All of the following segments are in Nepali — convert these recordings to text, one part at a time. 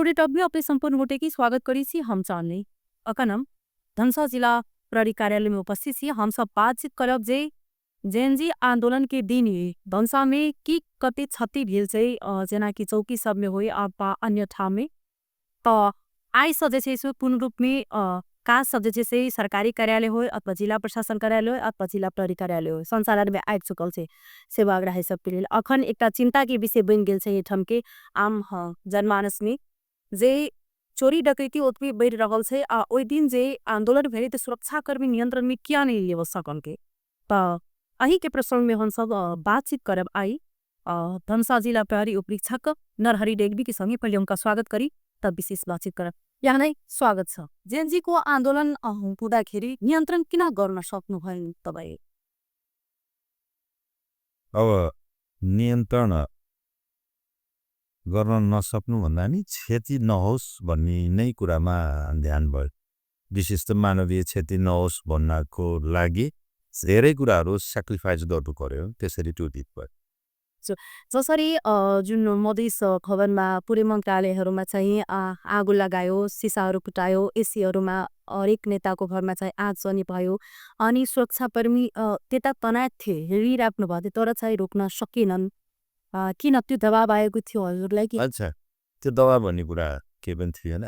स्टोरी टॉक में अपने संपूर्ण गोटे की स्वागत करी छी हम चाहने अकनम धनसा जिला प्रहरी कार्यालय में उपस्थित छी। हम सब बातचीत करब जे जेएनजी आंदोलन के दिन ही धनसा में की कति क्षति भेल छै, जेना कि चौकी सब में होई आ अन्य ठाम में तो आई सजे छै सो पूर्ण रूप में काज सब जे छै सरकारी कार्यालय हो अथवा जिला प्रशासन कार्यालय हो अथवा जिला प्रहरी कार्यालय हो संचालन में आबि चुकल छै सेवाग्राही सबके लेल। अखन एकटा चिंता के विषय बन गेल छै एठम के आम जनमानस में जे चोरी डकैती ओतबी बढ़ रहल छै आ ओइ दिन जे आंदोलन भेलै त सुरक्षाकर्मी नियंत्रण में किया नहीं लेव सकल के त अही के प्रसंग में हम सब बातचीत करब आई धनसा जिला प्रहरी उपरीक्षक नरहरी डेगबी के संगे। पहले उनका स्वागत करी तब विशेष बातचीत करब। यहाँ नै स्वागत छ। जेएनजी को आंदोलन हुँदाखेरि नियन्त्रण किन गर्न सक्नु भएन तपाईँ? अब नियन्त्रण गर्न नसक्नु भन्दा नि क्षति नहोस् भन्ने नै कुरामा ध्यान भयो। विशेष त मानवीय क्षति नहोस् भन्नको लागि धेरै कुराहरू सेक्रिफाइस गर्नु पर्यो, त्यसरी त्यो दित भयो। जसरी जुन मधेस खबरमा पुरै मन्त्रालयहरूमा चाहिँ आगो लगायो, सिसाहरू फुटायो, एसीहरूमा हरेक नेताको घरमा चाहिँ आगजनी भयो अनि सुरक्षाकर्मी त्यता तनाव थिए हेरिराख्नु भएको थियो तर चाहिँ रोक्न सकेनन्। किन त्यो दबाब आएको थियो हजुरलाई कि? अच्छा, त्यो दबाब भन्ने कुरा के पनि थिएन।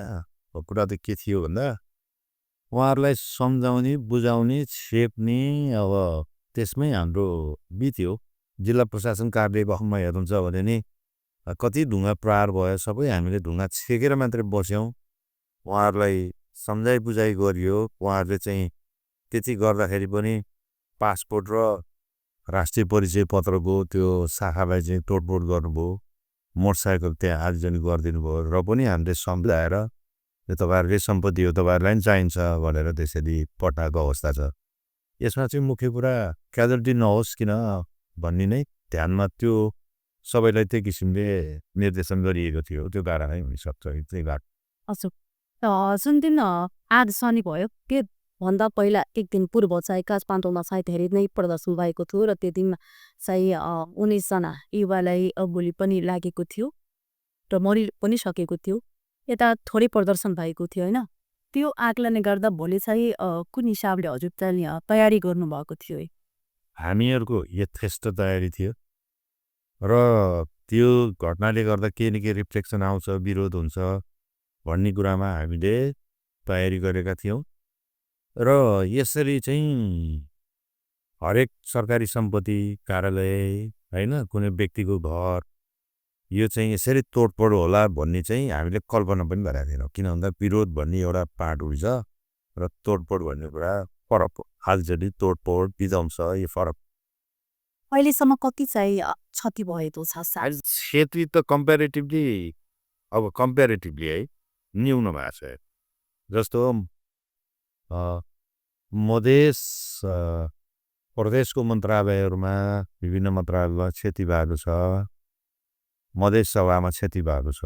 कुरा त के थियो भन्दा उहाँहरूलाई सम्झाउने, बुझाउने, छेप्ने अब त्यसमै हाम्रो बित्यो। जिल्ला प्रशासन कार्यालयमा हेर्नुहुन्छ भने नि कति ढुङ्गा प्रहार भयो, सबै हामीले ढुङ्गा छेकेर मात्रै बस्यौँ। उहाँहरूलाई सम्झाइ बुझाइ गरियो। उहाँहरूले चाहिँ त्यति गर्दाखेरि पनि पासपोर्ट र राष्ट्रिय परिचय पत्रको त्यो शाखालाई चाहिँ तोडफोड गर्नुभयो। मोटरसाइकल त्यहाँ आगजन गरिदिनु भयो र पनि हामीले सम्झाएर यो तपाईँहरूले सम्पत्ति हो, तपाईँहरूलाई पनि चाहिन्छ भनेर त्यसरी पठाएको अवस्था छ। यसमा चाहिँ मुख्य कुरा क्याजुअल्टी नहोस् किन भन्ने नै ध्यानमा त्यो सबैलाई त्यही किसिमले निर्देशन गरिएको थियो। त्यो कारणै हुनसक्छ त्यही बात। जुन दिन आगजनी भयो त्यो भन्दा पहिला एक दिन पूर्व चाहिँ काठमाडौँमा चाहिँ धेरै नै प्रदर्शन भएको थियो र त्यो दिन चाहिँ 19 जना युवालाई गोली पनि लागेको थियो र मरि पनि सकेको थियो। यता थोरै प्रदर्शन भएको थियो होइन? त्यो आकलनले गर्दा भोलि चाहिँ कुन हिसाबले हजुर चाहिँ तयारी गर्नुभएको थियो? हामीहरूको यथेष्ट तयारी थियो र त्यो घटनाले गर्दा केही न केही रिफ्लेक्सन आउँछ, विरोध हुन्छ भन्ने कुरामा हामीले तयारी गरेका थियौँ र यसरी चाहिँ हरेक सरकारी सम्पत्ति, कार्यालय होइन, कुनै व्यक्तिको घर यो चाहिँ यसरी तोडफोड होला भन्ने चाहिँ हामीले कल्पना पनि गरेका थिएनौँ। किन भन्दा विरोध भन्ने एउटा पार्ट हुन्छ र तोडफोड भन्ने कुरा फरक हो। आगजनी, तोडफोड, विध्वंस यो फरक। अहिलेसम्म कति चाहिँ क्षति भएको छ? क्षति त कम्पेरिटिभली है न्यून भएको छ। जस्तो मधेस प्रदेशको मन्त्रालयहरूमा विभिन्न मन्त्रालयमा क्षति भएको छ, मधेस सभामा क्षति भएको छ,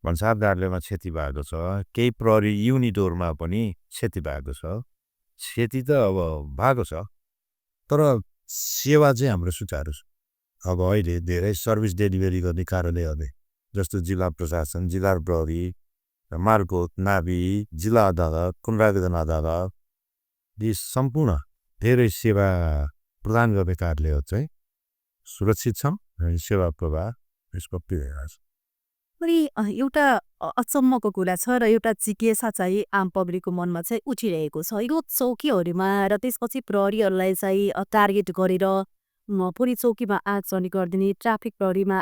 भन्सार कार्यालयमा क्षति भएको छ, केही प्रहरी युनिटहरूमा पनि क्षति भएको छ। क्षति त अब भएको छ तर सेवा चाहिँ हाम्रो सुचारू छ। अब अहिले धेरै सर्भिस डेलिभरी गर्ने कार्यालयहरूले जस्तो जिल्ला प्रशासन, जिल्ला प्रहरी, मार्कोट, नाभी, जिल्ला अदालत, पुनरावेदन अदालत यी सम्पूर्ण धेरै सेवा प्रदान गर्ने कार्यालयहरू चाहिँ सुरक्षित छन् र सेवा प्रवाह यसको पिरियड छ। अनि एउटा अचम्मको कुरा छ र एउटा जिज्ञासा चाहिँ आम पब्लिकको मनमा चाहिँ उठिरहेको छ। यो चौकीहरूमा र त्यसपछि प्रहरीहरूलाई चाहिँ टार्गेट गरेर पुरै चौकीमा आगजनी गरिदिने, ट्राफिक प्रहरीमा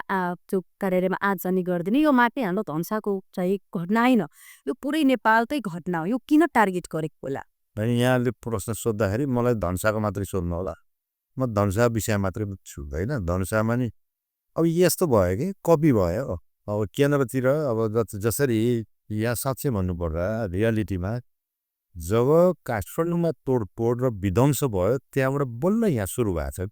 त्यो कार्यालयमा आगजनी गरिदिने यो मात्रै हाम्रो धनसाको चाहिँ घटना होइन, यो पुरै नेपालकै घटना हो। यो किन टार्गेट गरेको होला? यहाँले प्रश्न सोद्धाखेरि मलाई धनसाको मात्रै सोध्नु होला। म धनसा विषय मात्रै बुझ्छु होइन। धनसामा नि अब यस्तो भयो कि कपी भयो। अब केन्द्रतिर अब जसरी यहाँ साँच्चै भन्नुपर्दा रियालिटीमा जब काठमाडौँमा तोडफोड र विध्वंस भयो त्यहाँबाट बल्ल यहाँ सुरु भएको छ।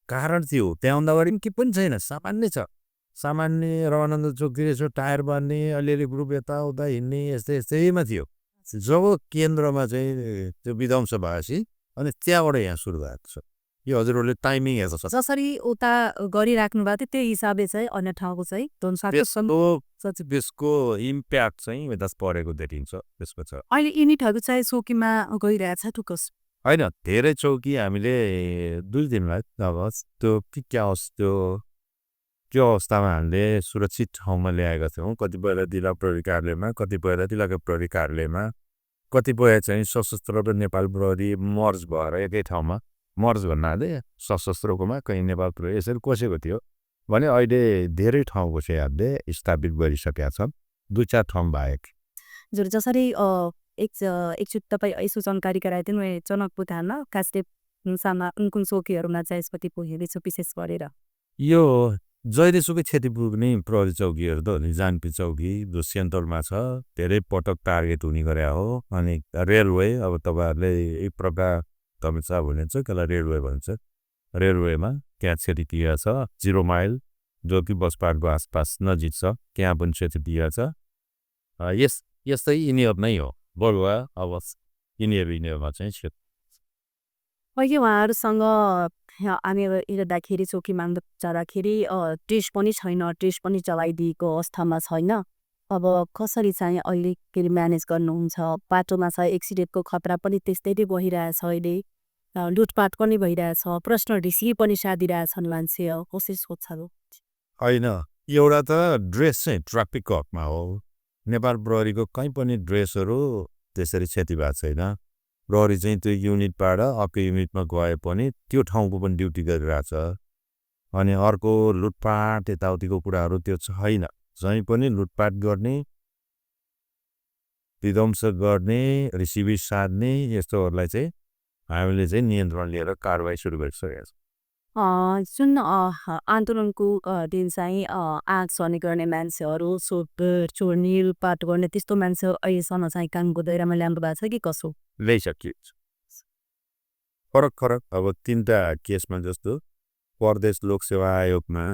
कारण थियो त्यहाँभन्दा अगाडि पनि के पनि छैन, सामान्य छ। सामान्य रमानन्द चौकतिर यसो टायर बाँध्ने, अलिअलि ग्रुप यताउता हिँड्ने यस्तै यस्तैमा थियो। जब केन्द्रमा चाहिँ त्यो विध्वंस भएपछि अनि त्यहाँबाट यहाँ सुरु भएको छ। यो हजुरहरूले टाइमिङ हेर्छ सर जसरी उता गरिराख्नु भएको थियो त्यही हिसाबले चाहिँ अन्य ठाउँको चाहिँ त्यसको इम्प्याक्ट चाहिँ यता परेको देखिन्छ त्यसको छ अहिले युनिटहरू चाहिँ सोकीमा गइरहेछ टुकस होइन धेरै चौकी हामीले 2 दिनमा अब त्यो त्यो अवस्थामा हामीले सुरक्षित ठाउँमा ल्याएका थियौँ कतिपयलाई जिल्ला प्रहरी कार्यालयमा कतिपयलाई जिल्लाको प्रहरी कार्यालयमा कतिपय चाहिँ सशस्त्र र नेपाल प्रहरी मर्ज भएर एकै ठाउँमा मर्ज भन्नाले सशस्त्रकोमा कहीँ नेपाल प्रहरी यसरी कोसेको थियो भने अहिले धेरै ठाउँको चाहिँ हामीले स्थापित गरिसकेका छौँ 2-4 ठाउँ बाहेक जसरी एकचोटि तपाईँ यसो जानकारी गराइदिनु जनकप थाना कास्टेप हिंसामा कुन चौकीहरूमा चाहिँ यसपट्टि पुगेको विशेष गरेर यो जहिलेसुकै क्षति पुग्ने प्रहरी चौकीहरू त हो नि जानपी चौकी जो सेन्ट्रलमा छ धेरै पटक टार्गेट हुने गरे हो अनि रेलवे अब तपाईँहरूले एक प्रकार तपाईँ भनिन्छ त्यसलाई रेलवे भन्छ रेलवेमा त्यहाँ क्षति दिएको छ 0 माइल जो कि बस पार्कको आसपास नजिक छ त्यहाँ पनि क्षति दिएको छ यस्तै यिनीहरू नै हो बलुवा अब यिनीहरूमा चाहिँ क्षति अहिले उहाँहरूसँग हामी हेर्दाखेरि चौकीमा जाँदाखेरि टेस्ट पनि छैन टेस्ट पनि चलाइदिएको अवस्थामा छैन अब कसरी चाहिँ अहिले के अरे म्यानेज गर्नुहुन्छ बाटोमा छ एक्सिडेन्टको खतरा पनि त्यस्तै नै भइरहेछ अहिले लुटपाट पनि भइरहेछ प्रश्न ढिसी पनि साधिरहेछन् मान्छे कसरी सोध्छ होइन एउटा त ड्रेस चाहिँ ट्राफिक हकमा हो नेपाल प्रहरीको कहीँ पनि ड्रेसहरू त्यसरी क्षति भएको छैन प्रहरी चाहिँ त्यो युनिटबाट अर्को युनिटमा गए पनि त्यो ठाउँको पनि ड्युटी गरिरहेछ अनि अर्को लुटपाट यताउतिको कुराहरू त्यो छैन जहीँ पनि लुटपाट गर्ने विध्वंस गर्ने रिसिभी साध्ने यस्तोहरूलाई चाहिँ हामीले चाहिँ नियन्त्रण लिएर कारवाही सुरु गरिसकेका छौँ जुन आन्दोलनको दिन चाहिँ आग सर्ने गर्ने मान्छेहरू चोर्ने लुटपाट गर्ने त्यस्तो मान्छे अहिलेसम्म चाहिँ कामको दायरामा ल्याउनु भएको छ कि कसो ल्याइसकिएको फरक अब 3टा केसमा जस्तो प्रदेश लोकसेवा आयोगमा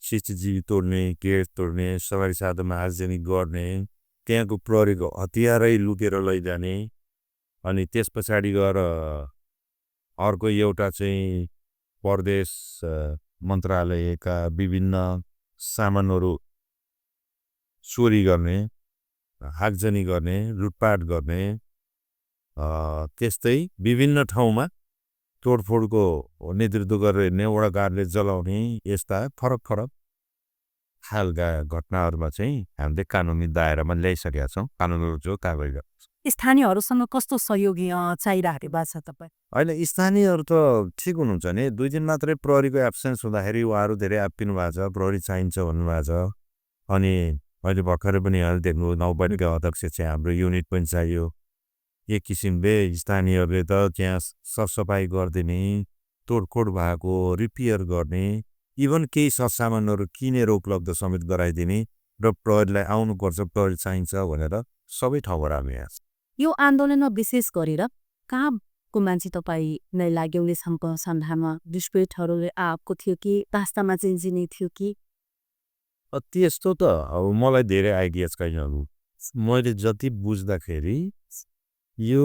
शिष्टजीवी तोड्ने गेट तोड्ने सवारी साधनमा आगजनी गर्ने त्यहाँको प्रहरीको हतियारै लुटेर लैजाने अनि त्यस पछाडि गएर अर्को एउटा चाहिँ प्रदेश मन्त्रालयका विभिन्न सामानहरू चोरी गर्ने आगजनी गर्ने लुटपाट गर्ने त्यस्तै विभिन्न ठाउँमा तोडफोडको नेतृत्व गरेर नेउडा गाडले जलाउने यस्ता फरक खालका घटनाहरूमा चाहिँ हामीले कानुनी दायरामा ल्याइसकेका छौँ कानुनहरू जो कारवाही गर्छ स्थानीयहरूसँग कस्तो सहयोग चाहिरहेको भएको छ तपाईँ होइन स्थानीयहरू त ठिक हुनुहुन्छ नि 2 दिन मात्रै प्रहरीको एब्सेन्स हुँदाखेरि उहाँहरू धेरै आप्पिनु भएको छ प्रहरी चाहिन्छ भन्नुभएको छ अनि अहिले भर्खरै पनि अहिले देख्नु नौपालिका अध्यक्ष चाहिँ हाम्रो युनिट पनि चाहियो एक किसिमले स्थानीयहरूले त त्यहाँ सरसफाइ गरिदिने तोडफोड भएको रिपेयर गर्ने इभन केही सरसामानहरू किनेर उपलब्ध समेत गराइदिने र प्रहरीलाई आउनुपर्छ प्रहरी चाहिन्छ भनेर सबै ठाउँबाट हामी यहाँ यो आन्दोलनमा विशेष गरेर कहाँको मान्छे तपाईँलाई लाग्यो सन्धानमा डिस्प्युटहरूले आएको थियो कि रास्तामा चाहिँ जिने थियो कि त्यस्तो त अब मलाई धेरै आइडिया छैन मैले जति बुझ्दाखेरि यो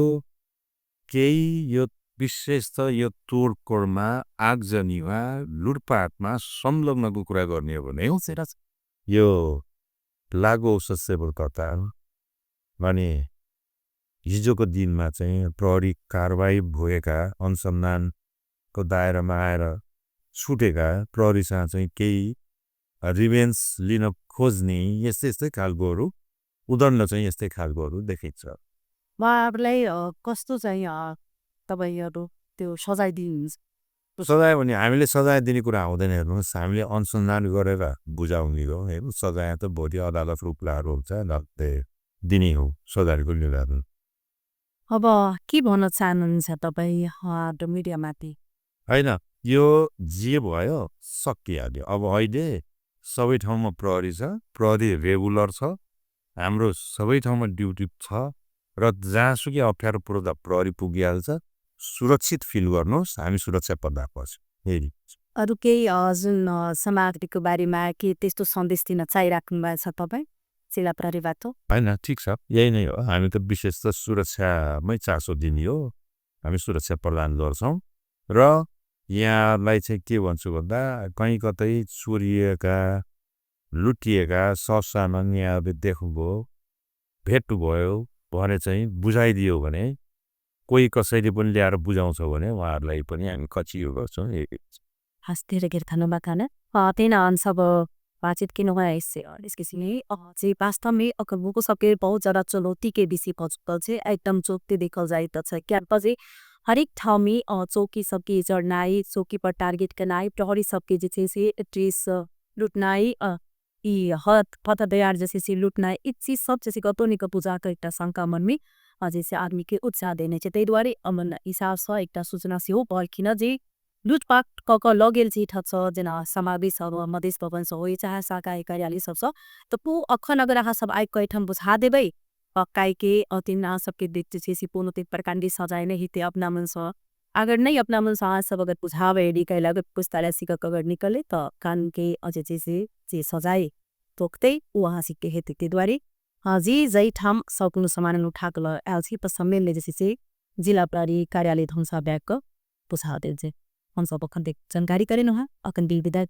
विशेष त यो तोडफोडमा आगजनीमा लुटपाटमा संलग्नको कुरा गर्ने हो भने यो लागु औषध सेवनकर्ता भने हिजोको दिनमा चाहिँ प्रहरी कारवाही भएका अनुसन्धानको दायरामा आएर छुटेका प्रहरीसँग चाहिँ केही रिभेन्स लिन खोज्ने यस्तै खालकोहरू उदाहरण चाहिँ यस्तै खालकोहरू देखिन्छ उहाँहरूलाई कस्तो चाहिँ तपाईँहरू त्यो सजाय दिनुहुन्छ सजाय भने हामीले सजाय दिने कुरा आउँदैन हेर्नुहोस् हामीले अनुसन्धान गरेर बुझाउने हो हेर्नु सजाय त भोलि अदालत रूपलाहरू हुन्छ दिने हो सजायको निर्धारण अब के भन्न चाहनुहुन्छ तपाईँ मिडियामाथि होइन यो जे भयो सकिहाल्यो अब अहिले सबै ठाउँमा प्रहरी छ प्रहरी रेगुलर छ हाम्रो सबै ठाउँमा ड्युटी छ र जहाँसुकै अप्ठ्यारो पर्दा प्रहरी पुगिहाल्छ सुरक्षित फिल गर्नुहोस् हामी सुरक्षा प्रदान गर्छौँ हेरी अरू केही जुन सामग्रीको बारेमा के त्यस्तो सन्देश दिन चाहिराख्नु भएको छ तपाईँ जिल्ला प्रहरीबाट होइन ठिक छ यही नै हो हामी त विशेष त सुरक्षामै चासो दिने हो हामी सुरक्षा प्रदान गर्छौँ र यहाँलाई चाहिँ के भन्छु भन्दा कहीँ कतै चोरिएका लुटिएका सरसामान यहाँले देख्नुभयो भेट्नुभयो भने चाहिँ बुझाइदियो भने कोही कसैले पनि ल्याएर बुझाउँछ भने उहाँहरूलाई पनि हामी कचियो गर्छौँ Hastire धन्यवाद खाना तेना सब बातचीत के नया इससे और इसके सिने जे वास्तव में अकबू सबके बहुत ज़्यादा चुनौती के विषय पहुँचल छे एकदम चौकते देखल जाए तो छे क्या बजे हरेक ठाउँ में चौकी सबके जड़नाई चौकी पर टारगेट करनाई प्रहरी सबके जैसे से ट्रेस लुटनाई ई हद पता दयार जैसे से लुटनाई इ चीज सब जैसे कतो निक पूजा का एक शंका मन में जैसे आदमी के उत्साह देने छे तै द्वारे अमन हिसाब से एक सूचना से हो पर्खिन जे लुटपाट कक लगेल चिज छ जना समावेश मधेस भवन हो चाहे सरकारी कार्यालय सब छ तो पू अखन अगर अहाँ सब आइ कैठम बुझा देबै पक्काई के तिन सबके देख से पूर्ण प्रकार सजाए नहीं हिते अपना मन से अगर नहीं अपना मन से सब अगर बुझावे निकल अगर पुस्तालय सिकक अगर निकले तो कान के अझै जे सजाए तोकते वहाँ सिक्के हेतु के द्वारे जी जै ठाम सकुन सामान उठाक ल एलसी पर सम्मेलन जैसे जिला प्रहरी कार्यालय धनसा ब्याग बुझा दे हम सब अखन जानकारी करें अखन विदा